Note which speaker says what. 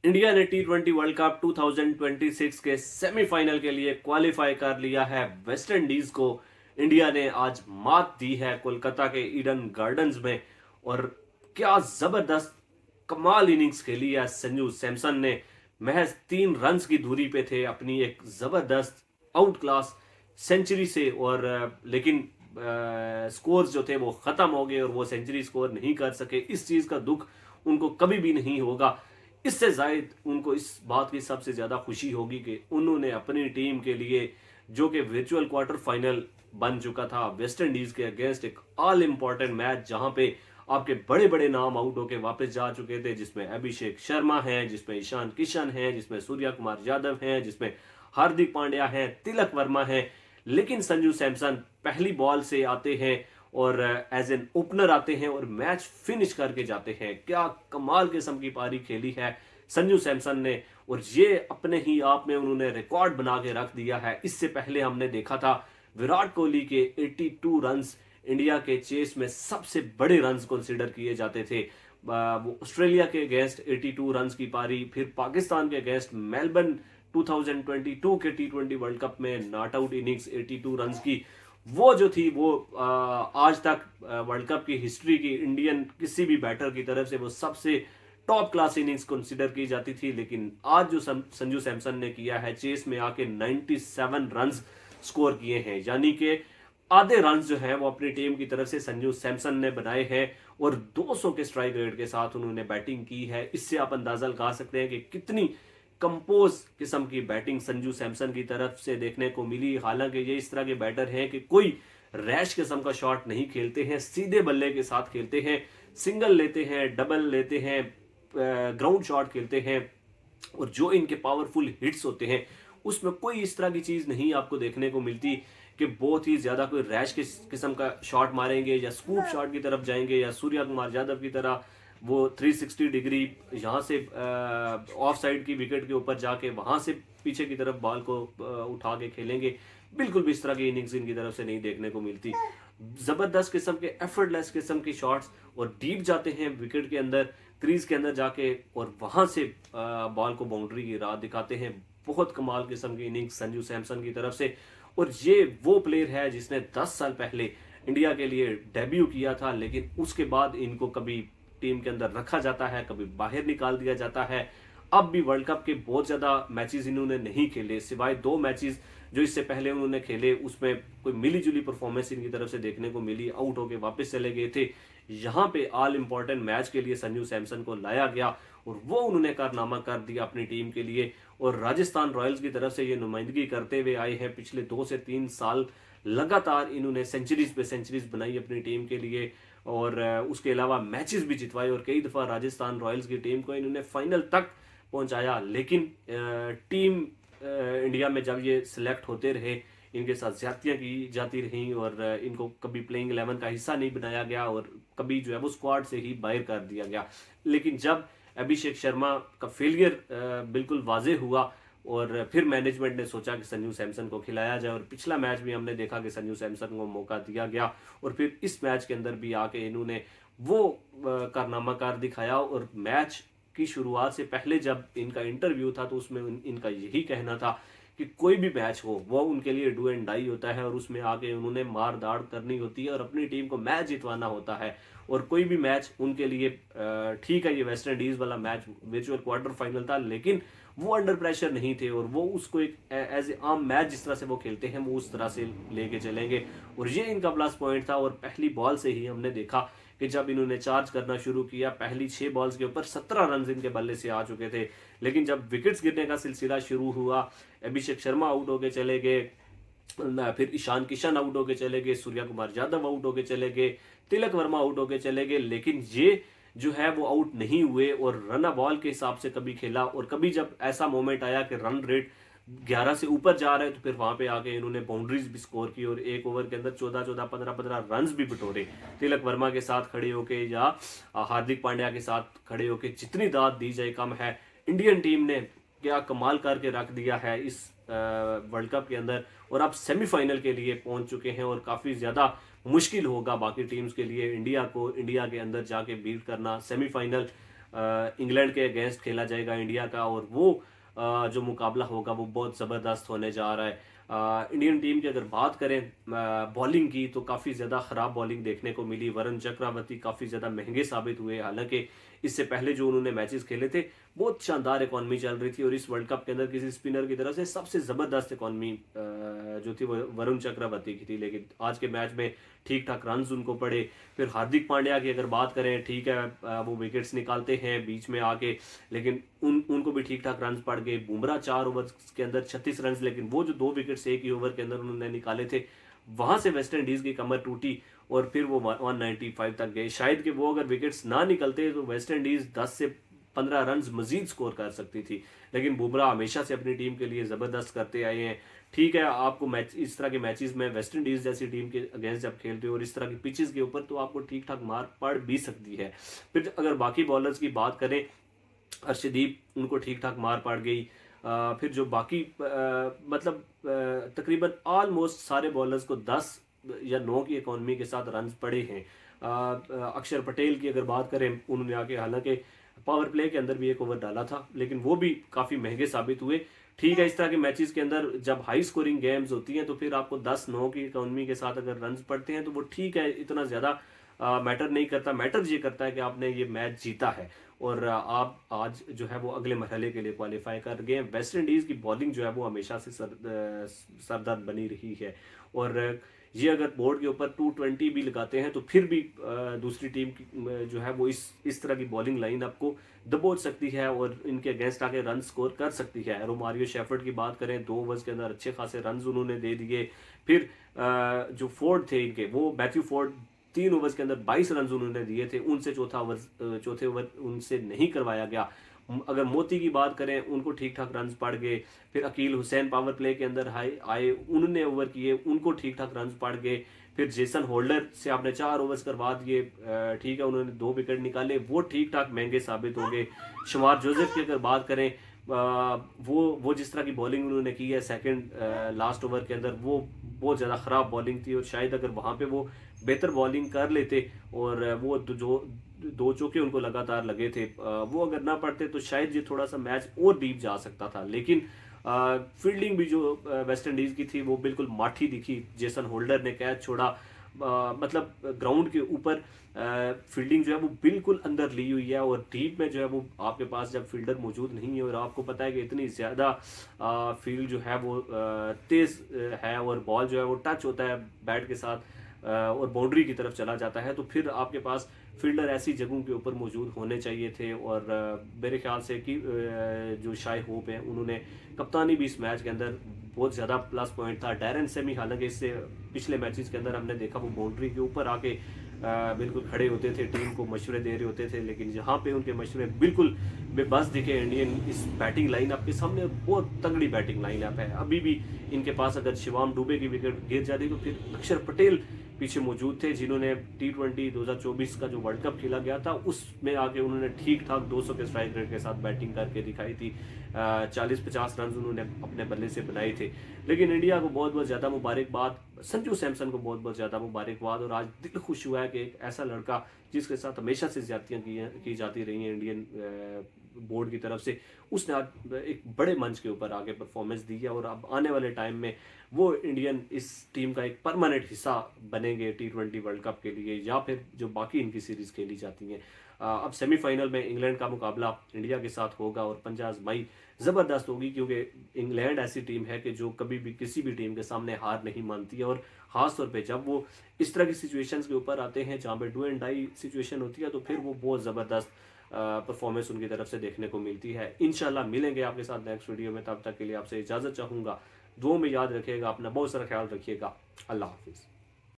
Speaker 1: India ने टी20 world cup 2026 के semifinal के लिए क्वालिफाई कर लिया है। वेस्ट इंडीज को इंडिया ने आज मात दी है कोलकाता के ईडन गार्डन्स में। और क्या जबरदस्त कमाल इनिंग्स खेली है संजू सैमसन ने। महज 3 रन की दूरी पे थे अपनी एक जबरदस्त आउट क्लास सेंचुरी से। और लेकिन स्कोर्स जो थे वो खत्म हो गए और वो सेंचुरी स्कोर नहीं कर सके। इस चीज का दुख उनको कभी भी नहीं होगा। इससे जायद उनको इस बात की सबसे ज्यादा खुशी होगी कि उन्होंने अपनी टीम के लिए, जो कि वर्चुअल क्वार्टर फाइनल बन चुका था वेस्ट इंडीज के अगेंस्ट, एक ऑल इंपॉर्टेंट मैच जहां पे आपके बड़े बड़े नाम आउट होके वापस जा चुके थे, जिसमें अभिषेक शर्मा हैं, जिसमें ईशान किशन हैं, जिसमें सूर्या कुमार यादव हैं, जिसमें हार्दिक पांड्या हैं, तिलक वर्मा हैं। लेकिन संजू सैमसन पहली बॉल से आते हैं और एज एन ओपनर आते हैं और मैच फिनिश करके जाते हैं। क्या कमाल किस्म की पारी खेली है संजू सैमसन ने, और ये अपने ही आप में उन्होंने रिकॉर्ड बना के रख दिया है। इससे पहले हमने देखा था विराट कोहली के 82 रन्स इंडिया के चेस में सबसे बड़े रन्स कंसीडर किए जाते थे। वो ऑस्ट्रेलिया के अगेंस्ट 82 रन्स की पारी, फिर पाकिस्तान के अगेंस्ट मेलबर्न 2022 के टी20 वर्ल्ड कप में नॉट आउट इनिंग्स 82 रन्स की, वो जो थी वो आज तक वर्ल्ड कप की हिस्ट्री की इंडियन किसी भी बैटर की तरफ से वो सबसे टॉप क्लास इनिंग्स कंसीडर की जाती थी। लेकिन आज जो संजू सैमसन ने किया है, चेस में आके 97 रन्स स्कोर किए हैं, यानी कि आधे रन जो है वो अपनी टीम की तरफ से संजू सैमसन ने बनाए हैं। और 200 के स्ट्राइक रेट के साथ उन्होंने बैटिंग की है। इससे आप अंदाजा लगा सकते हैं कि कितनी कंपोज किस्म की बैटिंग संजू सैमसन की तरफ से देखने को मिली। हालांकि ये इस तरह के बैटर हैं कि कोई रैश किस्म का शॉट नहीं खेलते हैं, सीधे बल्ले के साथ खेलते हैं, सिंगल लेते हैं, डबल लेते हैं, ग्राउंड शॉट खेलते हैं। और जो इनके पावरफुल हिट्स होते हैं उसमें कोई इस तरह की चीज नहीं आपको देखने को मिलती कि बहुत ही ज्यादा कोई रैश किस्म का शॉट मारेंगे या स्कूप शॉट की तरफ जाएंगे या सूर्या कुमार यादव की तरह वो 360 डिग्री यहाँ से ऑफ साइड की विकेट के ऊपर जाके वहां से पीछे की तरफ बॉल को उठा के खेलेंगे। बिल्कुल भी इस तरह की इनिंग्स इनकी तरफ से नहीं देखने को मिलती। जबरदस्त किस्म के एफर्टलेस किस्म के शॉट्स और डीप जाते हैं विकेट के अंदर, क्रीज के अंदर जाके, और वहां से बॉल को बाउंड्री की राह दिखाते हैं। बहुत कमाल किस्म की इनिंग्स संजू सैमसन की तरफ से। और ये वो प्लेयर है जिसने 10 साल पहले इंडिया के लिए डेब्यू किया था, लेकिन उसके बाद इनको कभी टीम के अंदर रखा जाता है, कभी बाहर निकाल दिया जाता है। अब भी वर्ल्ड कप के बहुत ज्यादा मैचेस इन्होंने नहीं खेले, सिवाय 2 मैचेस जो इससे पहले उन्होंने खेले, उसमें कोई मिली जुली परफॉर्मेंस इनकी तरफ से देखने को मिली, आउट होके वापस चले गए थे। यहाँ पे ऑल इंपॉर्टेंट मैच के लिए संजू सैमसन को लाया गया और वो उन्होंने कारनामा कर दिया अपनी टीम के लिए। और राजस्थान रॉयल्स की तरफ से ये नुमाइंदगी करते हुए आए हैं पिछले 2 से 3 साल। लगातार इन्होंने सेंचुरीज पे सेंचुरीज बनाई अपनी टीम के लिए, और उसके अलावा मैचेस भी जितवाए, और कई दफा राजस्थान रॉयल्स की टीम को इन्होंने फाइनल तक पहुंचाया। लेकिन टीम इंडिया में जब ये सिलेक्ट होते रहे, इनके साथ ज्यादतियां की जाती रहीं और इनको कभी प्लेइंग 11 का हिस्सा नहीं बनाया गया और कभी जो है वो स्क्वाड से ही बाहर कर दिया गया। लेकिन जब अभिषेक शर्मा का फेलियर बिल्कुल वाजे हुआ और फिर मैनेजमेंट ने सोचा कि संजू सैमसन को खिलाया जाए, और पिछला मैच भी हमने देखा कि संजू सैमसन को मौका दिया गया, और फिर इस मैच के अंदर भी आके इन्होंने वो कारनामा कर दिखाया। और मैच की शुरुआत से पहले जब इनका इंटरव्यू था तो उसमें इनका यही कहना था कि कोई भी मैच हो वो उनके लिए डू एंड डाई होता है, और उसमें आके उन्होंने मार दाड़ करनी होती है और अपनी टीम को मैच जितवाना होता है। और कोई भी मैच उनके लिए, ठीक है ये वेस्ट इंडीज वाला मैच वर्चुअल क्वार्टर फाइनल था, लेकिन वो अंडर प्रेशर नहीं थे और वो उसको एक एज ए आम मैच जिस तरह से वो खेलते हैं वो उस तरह से लेके चलेंगे। और ये इनका प्लस पॉइंट था। और पहली बॉल से ही हमने देखा कि जब इन्होंने चार्ज करना शुरू किया, पहली 6 बॉल्स के ऊपर 17 रन इनके बल्ले से आ चुके थे। लेकिन जब विकेट्स गिरने का सिलसिला शुरू हुआ, अभिषेक शर्मा आउट होके चले गए, फिर ईशान किशन आउट होके चले गए, सूर्या कुमार यादव आउट होके चले गए, तिलक वर्मा आउट होके चले गए, लेकिन ये जो है वो आउट नहीं हुए और रन बॉल के हिसाब से कभी खेला। और कभी जब ऐसा मोमेंट आया कि रन रेट 11 से ऊपर जा रहा है तो फिर वहां पे आके इन्होंने बाउंड्रीज भी स्कोर की और एक ओवर के अंदर 14-14, 15-15 रन भी बटोरे। तिलक वर्मा के साथ खड़े होके या हार्दिक पांड्या के साथ खड़े होके जितनी दाद दी जाए कम है। इंडियन टीम ने क्या कमाल करके रख दिया है इस वर्ल्ड कप के अंदर, और अब सेमीफाइनल के लिए पहुंच चुके हैं। और काफी ज्यादा मुश्किल होगा बाकी टीम्स के लिए इंडिया को इंडिया के अंदर जाके बीट करना सेमीफाइनल। इंग्लैंड के अगेंस्ट खेला जाएगा इंडिया का, और वो जो मुकाबला होगा वो बहुत ज़बरदस्त होने जा रहा है। इंडियन टीम की अगर बात करें बॉलिंग की, तो काफ़ी ज़्यादा ख़राब बॉलिंग देखने को मिली। वरुण चक्रवर्ती काफ़ी ज़्यादा महंगे साबित हुए, हालांकि इससे पहले जो उन्होंने मैचेस खेले थे बहुत शानदार इकॉनमी चल रही थी, और इस वर्ल्ड कप के अंदर किसी स्पिनर की तरफ से सबसे ज़बरदस्त इकॉनमी जो थी वो वरुण चक्रवर्ती की थी। लेकिन आज के मैच में ठीक ठाक रन्स उनको पड़े। फिर हार्दिक पांड्या की अगर बात करें, ठीक है वो विकेट्स निकालते हैं बीच में आके, लेकिन उनको भी ठीक ठाक रन्स पड़ गए। बुमराह 4 ओवर के अंदर 36 रन, लेकिन वो जो 2 विकेट्स एक ही ओवर के अंदर उन्होंने निकाले थे, वहां से वेस्ट इंडीज की कमर टूटी और फिर वो 195 तक गए। शायद कि वो अगर विकेट्स ना निकलते तो वेस्ट इंडीज 10 से 15 रन मजीद स्कोर कर सकती थी। लेकिन बुमराह हमेशा से अपनी टीम के लिए ज़बरदस्त करते आए हैं। ठीक है, आपको मैच इस तरह के मैचेस में वेस्ट इंडीज़ जैसी टीम के अगेंस्ट जब खेलते हो और इस तरह की पिचेस के ऊपर, तो आपको ठीक ठाक मार पड़ भी सकती है। फिर अगर बाकी बॉलर्स की बात करें, अर्शदीप उनको ठीक ठाक मार पड़ गई। फिर जो बाकी मतलब तकरीबन ऑलमोस्ट सारे बॉलर्स को 10 या 9 की इकॉनमी के साथ रन पड़े हैं। अक्षर पटेल की अगर बात करें, उन्होंने आके हालांकि पावर प्ले के अंदर भी एक ओवर डाला था, लेकिन वो भी काफ़ी महंगे साबित हुए। ठीक है, इस तरह के मैचेस के अंदर जब हाई स्कोरिंग गेम्स होती हैं तो फिर आपको 10-9 की इकॉनमी के साथ अगर रन पड़ते हैं तो वो ठीक है, इतना ज़्यादा मैटर नहीं करता। मैटर ये करता है कि आपने ये मैच जीता है और आप आज जो है वो अगले मरहले के लिए क्वालिफाई कर गए। वेस्ट इंडीज़ की बॉलिंग जो है वो हमेशा से सरदर्द बनी रही है, और ये अगर बोर्ड के ऊपर 220 भी लगाते हैं तो फिर भी दूसरी टीम की जो है वो इस तरह की बॉलिंग लाइन आपको दबोच सकती है और इनके अगेंस्ट आके रन स्कोर कर सकती है। रोमारियो शेफर्ड की बात करें, 2 ओवर्स के अंदर अच्छे खासे रन उन्होंने दे दिए। फिर जो फोर्ड थे इनके, वो मैथ्यू फोर्ड 3 ओवर्स के अंदर 22 रन उन्होंने दिए थे, उनसे चौथे ओवर उनसे नहीं करवाया गया। अगर मोती की बात करें, उनको ठीक ठाक रन पड़ गए। फिर अकील हुसैन पावर प्ले के अंदर आए, उन्होंने ओवर किए, उनको ठीक ठाक रन पड़ गए। फिर जेसन होल्डर से आपने 4 ओवर्स करवा दिए, ठीक है, उन्होंने 2 विकेट निकाले, वो ठीक ठाक महंगे साबित हो गए। शमार जोसेफ की अगर बात करें, वो जिस तरह की बॉलिंग उन्होंने की है सेकंड लास्ट ओवर के अंदर, वो बहुत ज़्यादा ख़राब बॉलिंग थी, और शायद अगर वहाँ पे वो बेहतर बॉलिंग कर लेते और वो जो 2 चौके उनको लगातार लगे थे, वो अगर ना पड़ते तो शायद ये थोड़ा सा मैच और डीप जा सकता था। लेकिन फील्डिंग भी जो वेस्ट इंडीज़ की थी वो बिल्कुल माठी दिखी। जेसन होल्डर ने कैच छोड़ा, मतलब ग्राउंड के ऊपर फील्डिंग जो है वो बिल्कुल अंदर ली हुई है, और डीप में जो है वो आपके पास जब फील्डर मौजूद नहीं है और आपको पता है कि इतनी ज़्यादा फील्ड जो है वो तेज़ है और बॉल जो है वो टच होता है बैट के साथ और बाउंड्री की तरफ चला जाता है, तो फिर आपके पास फील्डर ऐसी जगहों के ऊपर मौजूद होने चाहिए थे। और मेरे ख्याल से कि जो शाय होप है, उन्होंने कप्तानी भी इस मैच के अंदर बहुत ज़्यादा प्लस पॉइंट था। डैरन सेमी, हालांकि इससे पिछले मैचेस के अंदर हमने देखा वो बाउंड्री के ऊपर आके बिल्कुल खड़े होते थे, टीम को मशवरे दे रहे होते थे, लेकिन यहाँ पे उनके मशवरे बिल्कुल बेबस दिखे। इंडियन इस बैटिंग लाइन आपके सामने बहुत तगड़ी बैटिंग लाइन अप है अभी भी इनके पास। अगर शिवाम दुबे की विकेट गिर जाती तो फिर अक्षर पटेल पीछे मौजूद थे, जिन्होंने T20 2024 का जो वर्ल्ड कप खेला गया था उसमें आके उन्होंने ठीक ठाक 200 के स्ट्राइक रेट के साथ बैटिंग करके दिखाई थी। 40-50 रन उन्होंने अपने बल्ले से बनाए थे। लेकिन इंडिया को बहुत बहुत ज़्यादा मुबारकबाद, संजू सैमसन को बहुत बहुत ज़्यादा मुबारकबाद, और आज दिल खुश हुआ है कि एक ऐसा लड़का जिसके साथ हमेशा से ज्यादतियाँ की जाती रही हैं इंडियन बोर्ड की तरफ से, उसने आज एक बड़े मंच के ऊपर आके परफॉर्मेंस दी है, और अब आने वाले टाइम में वो इंडियन इस टीम का एक परमानेंट हिस्सा बनेंगे T20 वर्ल्ड कप के लिए, या फिर जो बाकी इनकी सीरीज खेली जाती हैं। अब सेमीफाइनल में इंग्लैंड का मुकाबला इंडिया के साथ होगा और पंजा आजमाई ज़बरदस्त होगी, क्योंकि इंग्लैंड ऐसी टीम है कि जो कभी भी किसी भी टीम के सामने हार नहीं मानती है, और ख़ास तौर पे जब वो इस तरह की सिचुएशंस के ऊपर आते हैं जहाँ पे डू एंड डाई सिचुएशन होती है, तो फिर वो बहुत ज़बरदस्त परफॉर्मेंस उनकी तरफ से देखने को मिलती है। इंशाल्लाह मिलेंगे आपके साथ नेक्स्ट वीडियो में, तब तक के लिए आपसे इजाज़त चाहूँगा। दुआ में याद रखिएगा, अपना बहुत सारा ख्याल रखिएगा। अल्लाह हाफिज़।